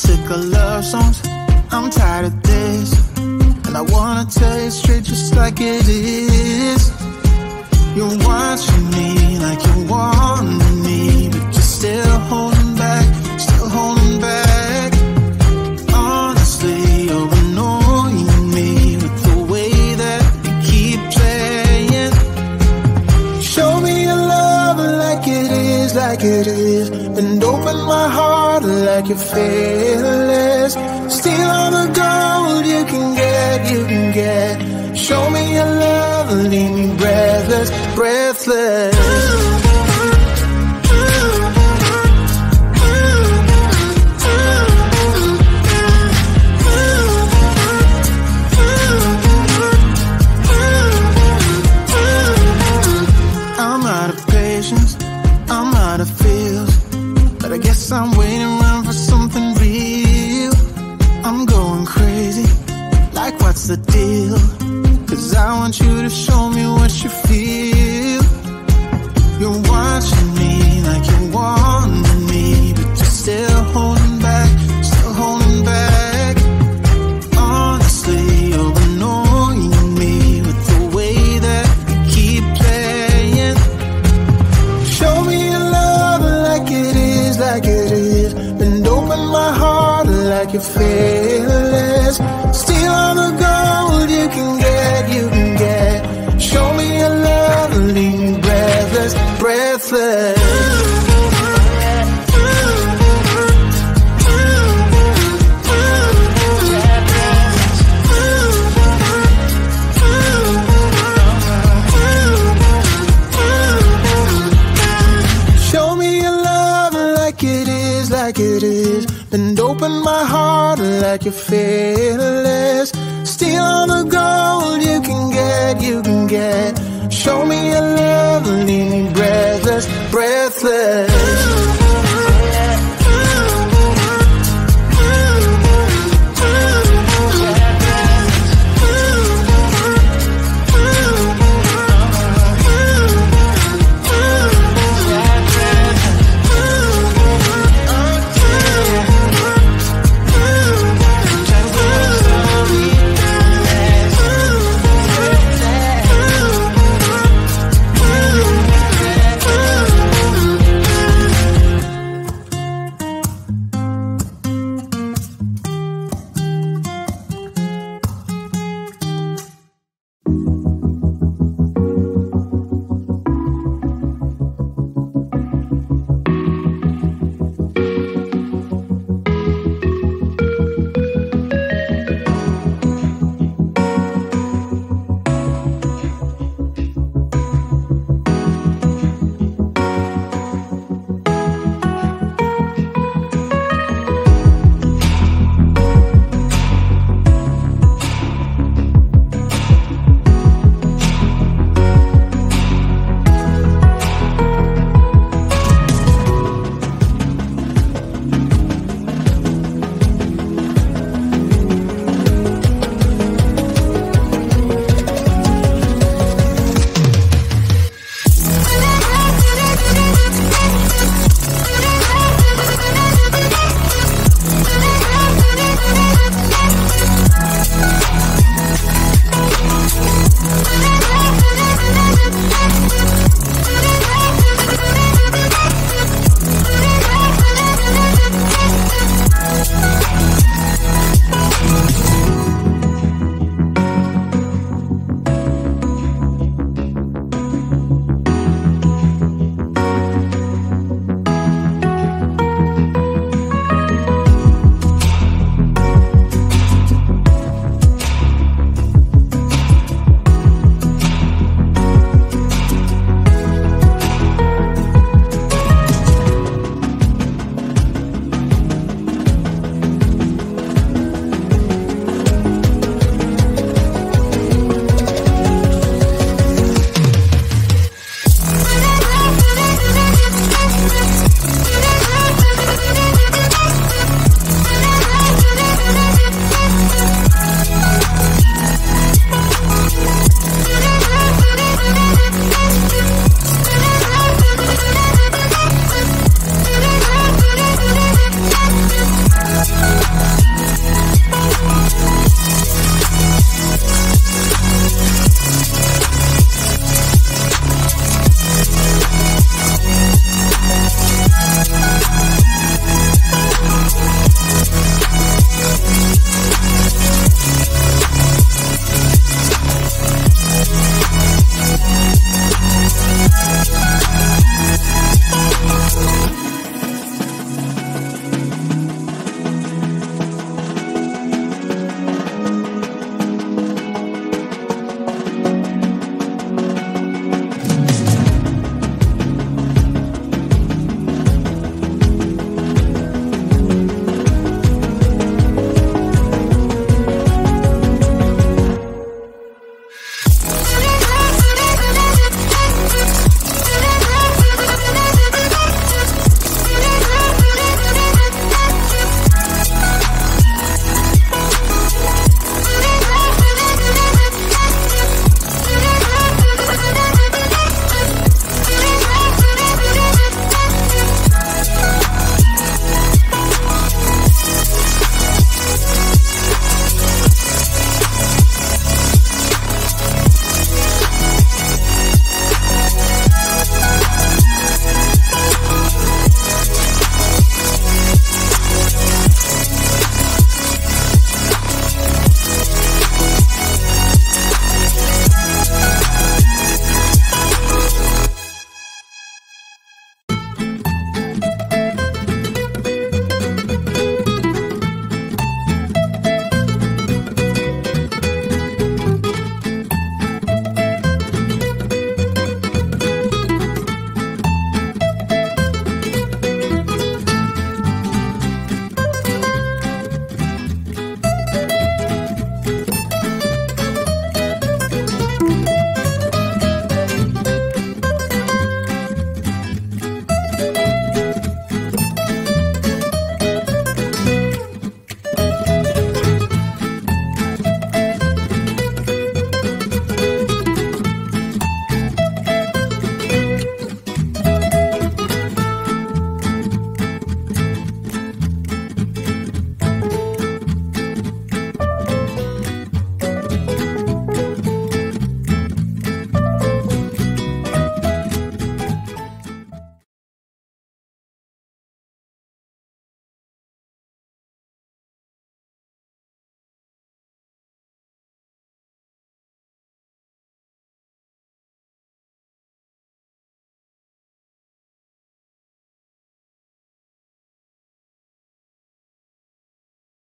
sick of love songs, I'm tired of this. And I wanna tell you straight just like it is. You're watching me like you want me, but you're still holding back, still holding back. Honestly, you're annoying me with the way that you keep playing. Show me your love like it is, like it is. And open my heart like you're fearless. Steal all the gold you can get, you can get. Show me your love, leave me breathless, breathless. I'm out of patience, I'm out of feels, but I guess I'm waiting around for something real. I'm going crazy, like what's the deal? 'Cause I want you to show me what you feel. You're watching me like you want me, but you're still holding back, still holding back. Honestly, you're annoying me with the way that you keep playing. Show me your love like it is, like it is. And open my heart like you're fearless. Steal all the gold you can get, you can get. Show me your love, leave me breathless, breathless. Show me your love like it is, like it is. And open my heart like you're fearless. Steal all the gold you can get, you can get. Show me your love, leave me breathless, breathless.